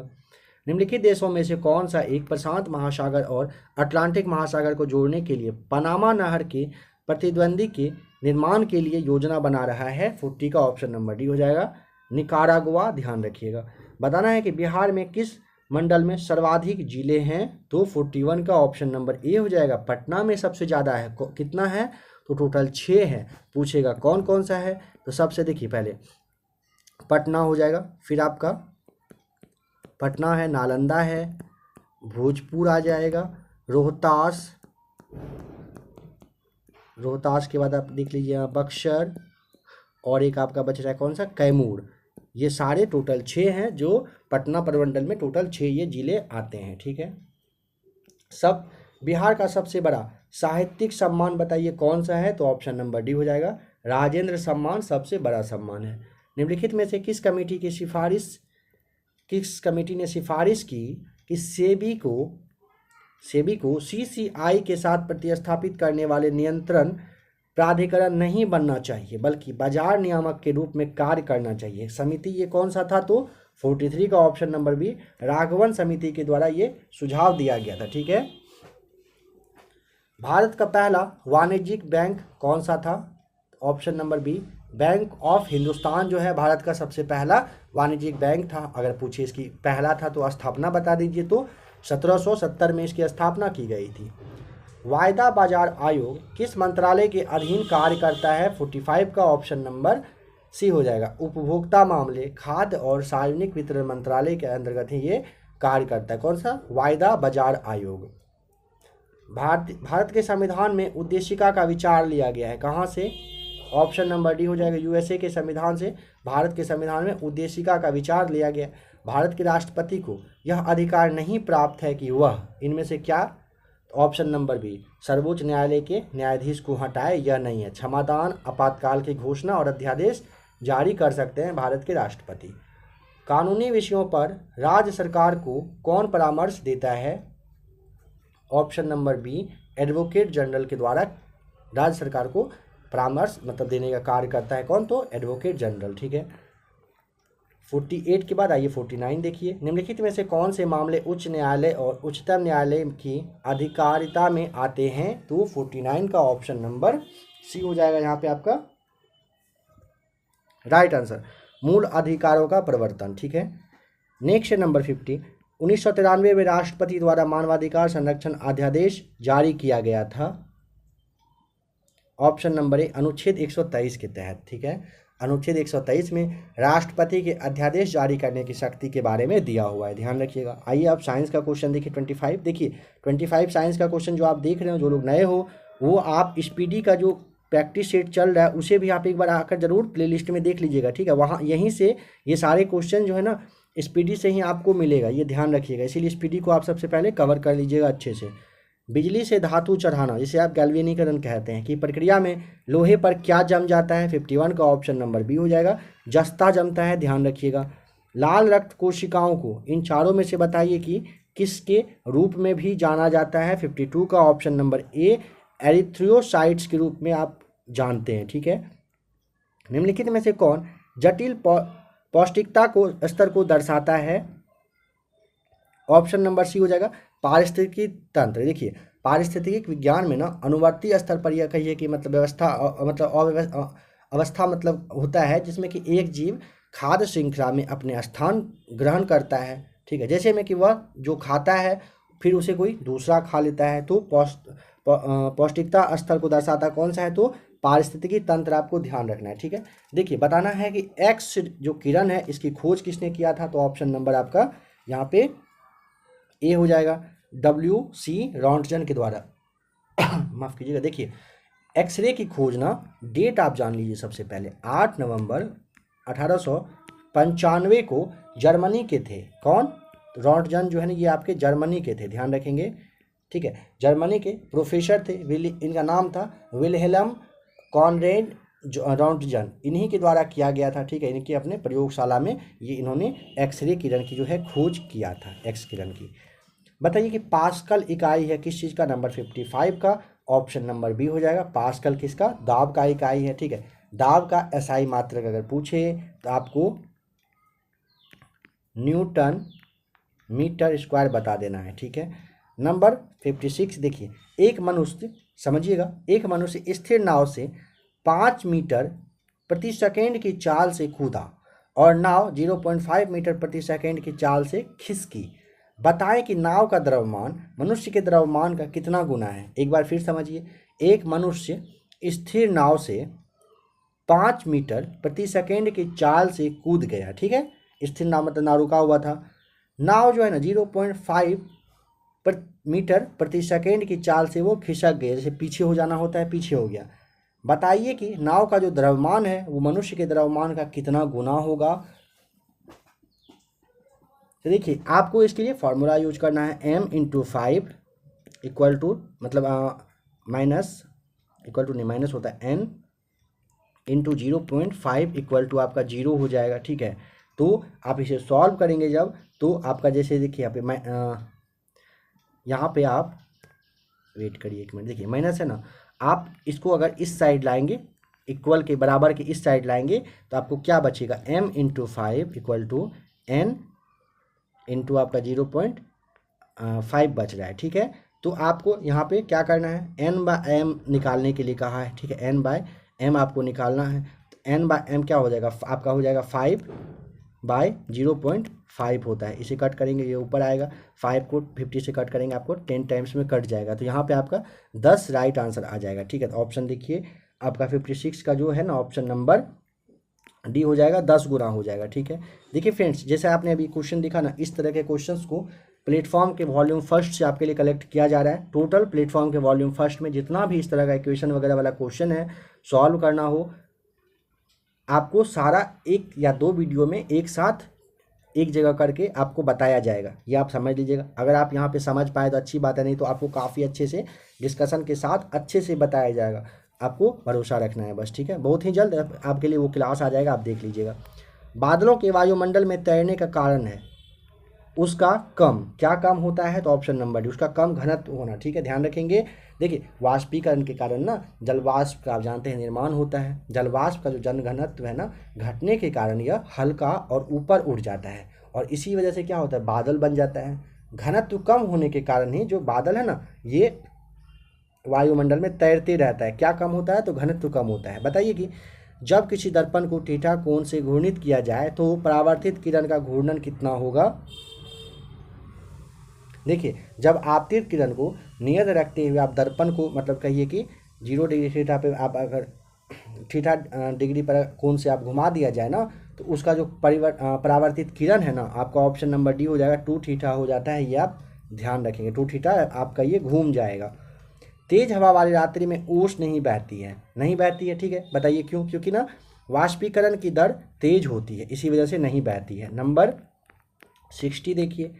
निम्नलिखित देशों में से कौन सा एक प्रशांत महासागर और अटलांटिक महासागर को जोड़ने के लिए पनामा नहर के प्रतिद्वंदी के निर्माण के लिए योजना बना रहा है? 40 का ऑप्शन नंबर डी हो जाएगा, निकारागुआ। ध्यान रखिएगा। बताना है कि बिहार में किस मंडल में सर्वाधिक जिले हैं? तो 41 का ऑप्शन नंबर ए हो जाएगा, पटना में सबसे ज़्यादा है। कितना है? तो टोटल 6 है। पूछेगा कौन कौन सा है, तो सबसे देखिए पहले पटना हो जाएगा, फिर आपका पटना है, नालंदा है, भोजपुर आ जाएगा, रोहतास के बाद आप देख लीजिए बक्सर, और एक आपका बच रहा है कौन सा? कैमूर। ये सारे टोटल 6 हैं, जो पटना प्रमंडल में टोटल 6 ये जिले आते हैं। ठीक है। सब बिहार का सबसे बड़ा साहित्यिक सम्मान बताइए कौन सा है? तो ऑप्शन नंबर डी हो जाएगा, राजेंद्र सम्मान सबसे बड़ा सम्मान है। निम्नलिखित में से किस कमेटी ने सिफारिश की कि सेबी को CCI के साथ प्रतिस्थापित करने वाले नियंत्रण प्राधिकरण नहीं बनना चाहिए, बल्कि बाजार नियामक के रूप में कार्य करना चाहिए? समिति ये कौन सा था? तो 43 का ऑप्शन नंबर बी, राघवन समिति के द्वारा ये सुझाव दिया गया था। ठीक है। भारत का पहला वाणिज्यिक बैंक कौन सा था? Option number B, bank of Hindustan जो है भारत का सबसे पहला वाणिज्यिक बैंक था। अगर पूछे इसकी पहला था तो स्थापना बता दीजिए, तो 1770 में इसकी स्थापना की गई थी। वायदा बाजार आयोग किस मंत्रालय के अधीन कार्य करता है? 45 का ऑप्शन नंबर सी हो जाएगा, उपभोक्ता मामले, खाद्य और सार्वजनिक वितरण मंत्रालय के अंतर्गत ही ये कार्य करता है। कौन सा? वायदा बाजार आयोग। भारत के संविधान में उद्देशिका का विचार लिया गया है कहाँ से? ऑप्शन नंबर डी हो जाएगा, USA के संविधान से भारत के संविधान में उद्देशिका का विचार लिया गया। भारत के राष्ट्रपति को यह अधिकार नहीं प्राप्त है कि वह इनमें से क्या? ऑप्शन नंबर बी, सर्वोच्च न्यायालय के न्यायाधीश को हटाए, यह नहीं है। क्षमादान, आपातकाल की घोषणा और अध्यादेश जारी कर सकते हैं भारत के राष्ट्रपति। कानूनी विषयों पर राज्य सरकार को कौन परामर्श देता है? Option number B advocate general के द्वारा राज्य सरकार को परामर्श मतलब देने का कार्य करता है कौन, तो एडवोकेट जनरल। ठीक है, 48 के बाद आइए 49 देखिए। निम्नलिखित में से कौन से मामले उच्च न्यायालय और उच्चतम न्यायालय की अधिकारिता में आते हैं, तो 49 का ऑप्शन नंबर सी हो जाएगा यहाँ पे आपका राइट आंसर, मूल अधिकारों का प्रवर्तन। ठीक है, नेक्स्ट है नंबर 50। 1993 में राष्ट्रपति द्वारा मानवाधिकार संरक्षण अध्यादेश जारी किया गया था, ऑप्शन नंबर ए अनुच्छेद 123 के तहत। ठीक है, अनुच्छेद 123 में राष्ट्रपति के अध्यादेश जारी करने की शक्ति के बारे में दिया हुआ है, ध्यान रखिएगा। आइए आप साइंस का क्वेश्चन देखिए 25। देखिए 25 साइंस का क्वेश्चन जो आप देख रहे हो, जो लोग नए हो वो आप स्पीडी का जो प्रैक्टिस सेट चल रहा है उसे भी आप एक बार आकर जरूर प्लेलिस्ट में देख लीजिएगा। ठीक है, वहाँ यहीं से ये सारे क्वेश्चन जो है ना स्पीडी से ही आपको मिलेगा, ये ध्यान रखिएगा। इसीलिए स्पीडी को आप सबसे पहले कवर कर लीजिएगा अच्छे से। बिजली से धातु चढ़ाना जिसे आप गैल्वेनीकरण कहते हैं की प्रक्रिया में लोहे पर क्या जम जाता है, 51 का ऑप्शन नंबर बी हो जाएगा, जस्ता जमता है, ध्यान रखिएगा। लाल रक्त कोशिकाओं को इन चारों में से बताइए कि किसके रूप में भी जाना जाता है, 52 का ऑप्शन नंबर ए एरिथ्रियोसाइट्स के रूप में आप जानते हैं। ठीक है, निम्नलिखित में से कौन जटिल पौष्टिकता को स्तर को दर्शाता है, ऑप्शन नंबर सी हो जाएगा पारिस्थितिकी तंत्र। देखिए पारिस्थितिकी विज्ञान में ना अनुवर्ती स्तर पर यह कहिए कि मतलब व्यवस्था मतलब अवस्था मतलब होता है जिसमें कि एक जीव खाद्य श्रृंखला में अपने स्थान ग्रहण करता है। ठीक है, जैसे में कि वह जो खाता है फिर उसे कोई दूसरा खा लेता है, तो पौष्टिकता स्तर को दर्शाता कौन सा है, तो पारिस्थितिकी तंत्र आपको ध्यान रखना है। ठीक है, देखिए बताना है कि एक्स जो किरण है इसकी खोज किसने किया था, तो ऑप्शन नंबर आपका यहाँ पे ए हो जाएगा, WC रॉन्टजन के द्वारा माफ कीजिएगा। देखिए एक्सरे की खोज ना डेट आप जान लीजिए सबसे पहले 8 नवंबर 1895 को जर्मनी के थे, कौन, रॉन्टजन जो है ना ये आपके जर्मनी के थे, ध्यान रखेंगे। ठीक है, जर्मनी के प्रोफेसर थे, इनका नाम था विल्हेल्म कॉनरेड रॉन्टजन, इन्हीं के द्वारा किया गया था। ठीक है, इनकी अपने प्रयोगशाला में ये इन्होंने एक्सरे किरण की जो है खोज किया था, एक्स किरण की। बताइए कि पास्कल इकाई है किस चीज़ का, नंबर 55 का ऑप्शन नंबर बी हो जाएगा, पास्कल किसका, दाब का इकाई है। ठीक है, दाब का एसआई मात्रक अगर पूछे तो आपको न्यूटन मीटर स्क्वायर बता देना है। ठीक है, नंबर 56 देखिए, एक मनुष्य समझिएगा, एक मनुष्य स्थिर नाव से 5 मीटर प्रति सेकेंड की चाल से कूदा और नाव 0.5 मीटर प्रति सेकेंड की चाल से खिसकी, बताएं कि नाव का द्रव्यमान मनुष्य के द्रव्यमान का कितना गुना है। एक बार फिर समझिए, एक मनुष्य स्थिर नाव से 5 मीटर प्रति सेकेंड की चाल से कूद गया। ठीक है, स्थिर नाव मतलब नाव रुका हुआ था, नाव जो है ना 0.5 मीटर प्रति सेकेंड की चाल से वो खिसक गए, जैसे पीछे हो जाना होता है, पीछे हो गया। बताइए कि नाव का जो द्रव्यमान है वो मनुष्य के द्रव्यमान का कितना गुना होगा। तो देखिए आपको इसके लिए फॉर्मूला यूज करना है, m/5 इक्वल टू मतलब माइनस इक्वल टू नहीं माइनस होता है n इंटू 0.5 इक्वल टू आपका 0 हो जाएगा। ठीक है, तो आप इसे सॉल्व करेंगे जब, तो आपका जैसे देखिए यहाँ पे आप वेट करिए एक मिनट, देखिए माइनस है ना, आप इसको अगर इस साइड लाएंगे इक्वल के बराबर के इस साइड लाएंगे तो आपको क्या बचेगा, m/5 equal to n into आपका 0.5 बच रहा है। ठीक है, तो आपको यहाँ पे क्या करना है, n/m निकालने के लिए कहा है। ठीक है, n/m आपको निकालना है, तो n/m क्या हो जाएगा, आपका हो जाएगा 5/0.5 होता है, इसे कट करेंगे ये ऊपर आएगा, 5 को 50 से कट करेंगे आपको 10 टाइम्स में कट जाएगा, तो यहाँ पे आपका 10 राइट आंसर आ जाएगा। ठीक है, तो ऑप्शन देखिए आपका 56 का जो है ना ऑप्शन नंबर डी हो जाएगा, 10 गुना हो जाएगा। ठीक है, देखिए फ्रेंड्स जैसे आपने अभी क्वेश्चन देखा ना, इस तरह के क्वेश्चंस को प्लेटफॉर्म के वॉल्यूम फर्स्ट से आपके लिए कलेक्ट किया जा रहा है। टोटल प्लेटफॉर्म के वॉल्यूम फर्स्ट में जितना भी इस तरह का इक्वेशन वगैरह वाला क्वेश्चन है सॉल्व करना हो, आपको सारा 1 या 2 वीडियो में एक साथ एक जगह करके आपको बताया जाएगा, ये आप समझ लीजिएगा। अगर आप यहाँ पे समझ पाए तो अच्छी बात है, नहीं तो आपको काफ़ी अच्छे से डिस्कशन के साथ अच्छे से बताया जाएगा, आपको भरोसा रखना है बस। ठीक है, बहुत ही जल्द आपके लिए वो क्लास आ जाएगा, आप देख लीजिएगा। बादलों के वायुमंडल में तैरने का कारण है, उसका कम, क्या कम होता है, तो ऑप्शन नंबर डी, उसका कम घनत्व होना। ठीक है, ध्यान रखेंगे। देखिए वाष्पीकरण के कारण ना जलवाष्प का आप जानते हैं निर्माण होता है। जलवाष्प का जो जन घनत्व है ना घटने के कारण यह हल्का और ऊपर उड़ जाता है, और इसी वजह से क्या होता है, बादल बन जाता है। घनत्व कम होने के कारण ही जो बादल है ना ये वायुमंडल में तैरते रहता है। क्या कम होता है, तो घनत्व कम होता है। बताइए कि जब किसी दर्पण को थीटा कोण से घूर्णित किया जाए तो परावर्तित किरण का घूर्णन कितना होगा। देखिए जब आपतित किरण को नियत रखते हुए आप दर्पण को मतलब कहिए कि 0 डिग्री थीटा पे आप अगर थीटा डिग्री पर कोण से आप घुमा दिया जाए ना तो उसका जो परावर्तित किरण है ना आपका ऑप्शन नंबर डी हो जाएगा, 2 थीटा हो जाता है। ये आप ध्यान रखेंगे, 2 थीटा आपका ये घूम जाएगा। तेज हवा वाली रात्रि में ओस नहीं बहती है, नहीं बहती है। ठीक है, बताइए क्यों, क्योंकि ना वाष्पीकरण की दर तेज होती है, इसी वजह से नहीं बहती है। नंबर 60 देखिए,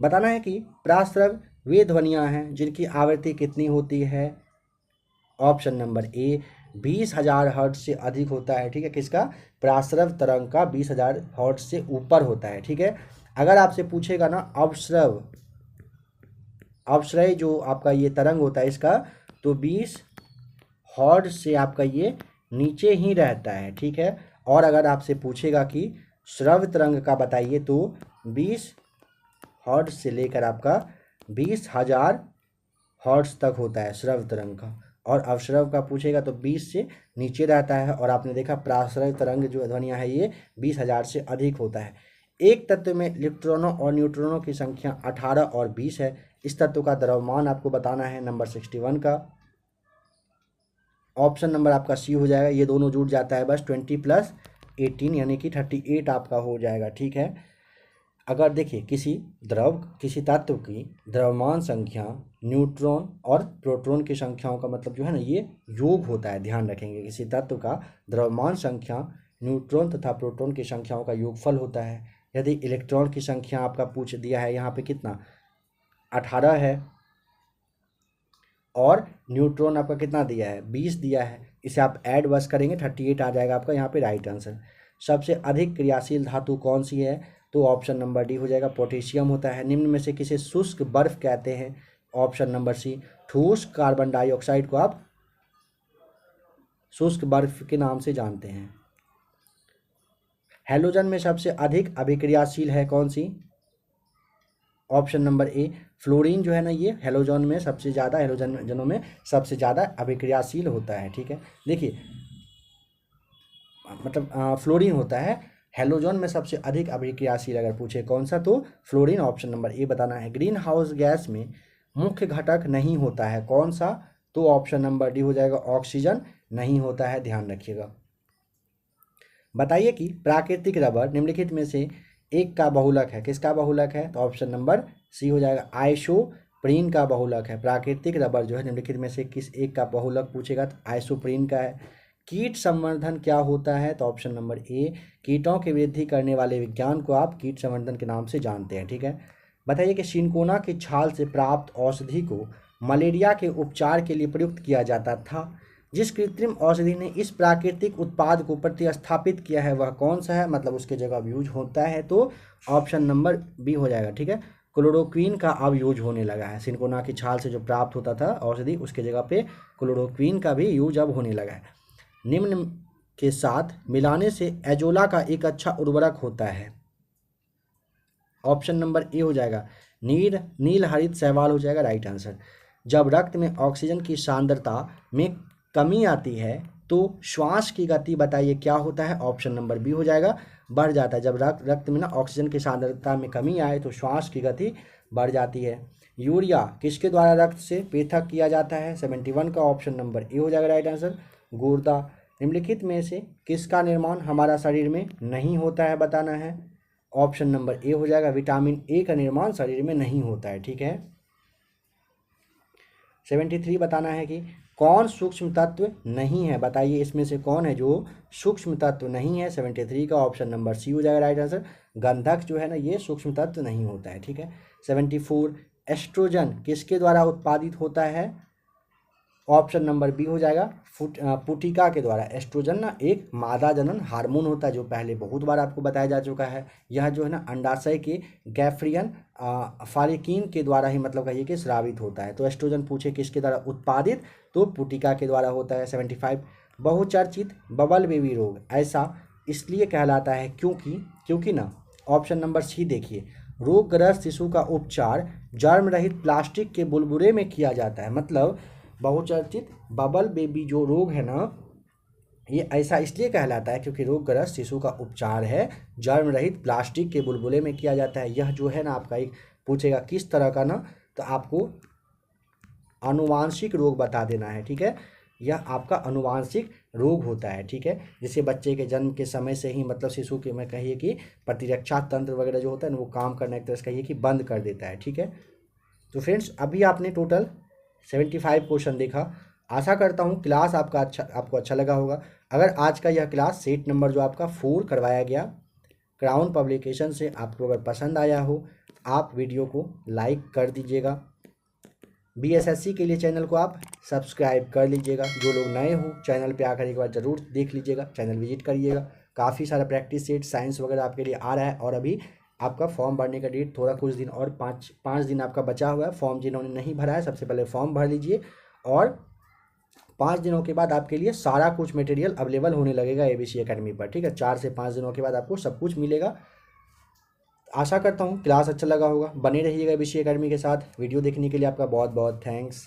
बताना है कि प्रास्रव वे ध्वनियाँ हैं जिनकी आवृत्ति कितनी होती है। ऑप्शन नंबर ए 20,000 हर्ट्ज से अधिक होता है। ठीक है, किसका, प्रास्रव तरंग का 20,000 हर्ट्ज से ऊपर होता है। ठीक है, अगर आपसे पूछेगा ना अवस्रव, अवश्रय जो आपका ये तरंग होता है इसका, तो 20 हर्ट्ज से आपका ये नीचे ही रहता है। ठीक है, और अगर आपसे पूछेगा कि श्रव्य तरंग का बताइए तो 20 हर्ट्ज से लेकर आपका 20,000 हर्ट्ज तक होता है श्रव्य तरंग का, और अवश्रव का पूछेगा तो 20 से नीचे रहता है। और आपने देखा प्राश्रय तरंग जो ध्वनियाँ है ये 20,000 से अधिक होता है। एक तत्व में इलेक्ट्रॉनों और न्यूट्रॉनों की संख्या 18 और 20 है। इस तत्व का द्रव्यमान आपको बताना है। नंबर 61 का ऑप्शन नंबर आपका सी हो जाएगा। ये दोनों जुड़ जाता है बस 20 + 18 यानी कि 38 आपका हो जाएगा। ठीक है, अगर देखिए किसी तत्व की द्रव्यमान संख्या न्यूट्रॉन और प्रोटॉन की संख्याओं का मतलब जो है ना ये योग होता है। ध्यान रखेंगे, किसी तत्व का द्रव्यमान संख्या न्यूट्रॉन तथा प्रोटॉन की संख्याओं का योगफल होता है। यदि इलेक्ट्रॉन की संख्या आपका पूछ दिया है यहाँ पे कितना 18 है, और न्यूट्रॉन आपका कितना दिया है 20 दिया है, इसे आप ऐड बस करेंगे 38 आ जाएगा आपका यहाँ पे राइट आंसर। सबसे अधिक क्रियाशील धातु कौन सी है, तो ऑप्शन नंबर डी हो जाएगा, पोटेशियम होता है। निम्न में से किसे शुष्क बर्फ कहते हैं, ऑप्शन नंबर सी, ठोस कार्बन डाइऑक्साइड को आप शुष्क बर्फ के नाम से जानते हैं। हैलोजन में सबसे अधिक अभिक्रियाशील है कौन सी, ऑप्शन नंबर ए, फ्लोरीन जो है ना ये हैलोजन में सबसे ज़्यादा, हैलोजनों में सबसे ज़्यादा अभिक्रियाशील होता है। ठीक है, देखिए मतलब फ्लोरीन होता है हैलोजन में सबसे अधिक अभिक्रियाशील। अगर पूछे कौन सा, तो फ्लोरीन, ऑप्शन नंबर ए बताना है। ग्रीन हाउस गैस में मुख्य घटक नहीं होता है कौन सा, तो ऑप्शन नंबर डी हो जाएगा, ऑक्सीजन नहीं होता है। ध्यान रखिएगा। बताइए कि प्राकृतिक रबर निम्नलिखित में से एक का बहुलक है, किसका बहुलक है, तो ऑप्शन नंबर सी हो जाएगा, आइसोप्रीन का बहुलक है। प्राकृतिक रबर जो है निम्नलिखित में से किस एक का बहुलक पूछेगा तो आइसोप्रीन का है। कीट संवर्धन क्या होता है, तो ऑप्शन नंबर ए, कीटों की वृद्धि करने वाले विज्ञान को आप कीट संवर्धन के नाम से जानते हैं। ठीक है, बताइए कि सिनकोना की छाल से प्राप्त औषधि को मलेरिया के उपचार के लिए प्रयुक्त किया जाता था। जिस कृत्रिम औषधि ने इस प्राकृतिक उत्पाद को प्रतिस्थापित किया है वह कौन सा है, मतलब उसके जगह अब यूज होता है, तो ऑप्शन नंबर बी हो जाएगा। ठीक है, क्लोरोक्वीन का अब यूज होने लगा है। सिनकोना की छाल से जो प्राप्त होता था औषधि उसके जगह पे क्लोरोक्वीन का भी यूज अब होने लगा है। निम्न के साथ मिलाने से एजोला का एक अच्छा उर्वरक होता है, ऑप्शन नंबर ए हो जाएगा, नील हरित शैवाल हो जाएगा राइट आंसर। जब रक्त में ऑक्सीजन की सांद्रता में कमी आती है तो श्वास की गति बताइए क्या होता है, ऑप्शन नंबर बी हो जाएगा, बढ़ जाता है। जब रक्त में ना ऑक्सीजन की सांद्रता में कमी आए तो श्वास की गति बढ़ जाती है। यूरिया किसके द्वारा रक्त से पृथक किया जाता है, 71 का ऑप्शन नंबर ए हो जाएगा राइट आंसर, गुर्दा। निम्नलिखित में से किसका निर्माण हमारा शरीर में नहीं होता है बताना है, ऑप्शन नंबर ए हो जाएगा, विटामिन ए का निर्माण शरीर में नहीं होता है। ठीक है, 73 बताना है कि कौन सूक्ष्म तत्व नहीं है, बताइए इसमें से कौन है जो सूक्ष्म तत्व नहीं है। 73 का ऑप्शन नंबर सी हो जाएगा राइट आंसर, गंधक जो है ना ये सूक्ष्म तत्व नहीं होता है। ठीक है, 74 एस्ट्रोजन किसके द्वारा उत्पादित होता है, ऑप्शन नंबर बी हो जाएगा पुटिका के द्वारा। एस्ट्रोजन ना एक मादा जनन हार्मोन होता है, जो पहले बहुत बार आपको बताया जा चुका है। यह जो है ना अंडाशय के गैफ्रियन फालिकिन के द्वारा ही मतलब कहिए कि स्रावित होता है। तो एस्ट्रोजन पूछे किसके द्वारा उत्पादित, तो पुटिका के द्वारा होता है। 75 बहुचर्चित बबल बेबी रोग ऐसा इसलिए कहलाता है क्योंकि ना ऑप्शन नंबर सी देखिए, रोगग्रस्त शिशु का उपचार जर्म रहित प्लास्टिक के बुलबुले में किया जाता है। मतलब बहुचर्चित बबल बेबी जो रोग है ना, ये ऐसा इसलिए कहलाता है क्योंकि रोगग्रस्त शिशु का उपचार है जर्म रहित प्लास्टिक के बुलबुले में किया जाता है। यह जो है ना आपका एक पूछेगा किस तरह का ना, तो आपको आनुवांशिक रोग बता देना है, ठीक है। यह आपका आनुवांशिक रोग होता है, ठीक है, जिसे बच्चे के जन्म के समय से ही मतलब शिशु के में कहिए कि प्रतिरक्षा तंत्र वगैरह जो होता है ना वो काम करना एक तरह से कहिए कि बंद कर देता है, ठीक है। तो फ्रेंड्स अभी आपने टोटल 75 क्वेश्चन देखा। आशा करता हूँ क्लास आपको अच्छा लगा होगा। अगर आज का यह क्लास सेट नंबर जो आपका 4 करवाया गया क्राउन पब्लिकेशन से आपको अगर पसंद आया हो, आप वीडियो को लाइक कर दीजिएगा। बीएसएससी के लिए चैनल को आप सब्सक्राइब कर लीजिएगा। जो लोग नए हो चैनल पे आकर एक बार ज़रूर देख लीजिएगा, चैनल विजिट करिएगा। काफ़ी सारा प्रैक्टिस सेट साइंस वगैरह आपके लिए आ रहा है। और अभी आपका फॉर्म भरने का डेट थोड़ा कुछ दिन और पाँच दिन आपका बचा हुआ है। फॉर्म जिन्होंने नहीं भरा है सबसे पहले फॉर्म भर लीजिए, और 5 दिनों के बाद आपके लिए सारा कुछ मटेरियल अवेलेबल होने लगेगा ABC एकेडमी पर, ठीक है। 4 से 5 दिनों के बाद आपको सब कुछ मिलेगा। आशा करता हूँ क्लास अच्छा लगा होगा। बने रहिएगा ABC एकेडमी के साथ। वीडियो देखने के लिए आपका बहुत बहुत थैंक्स।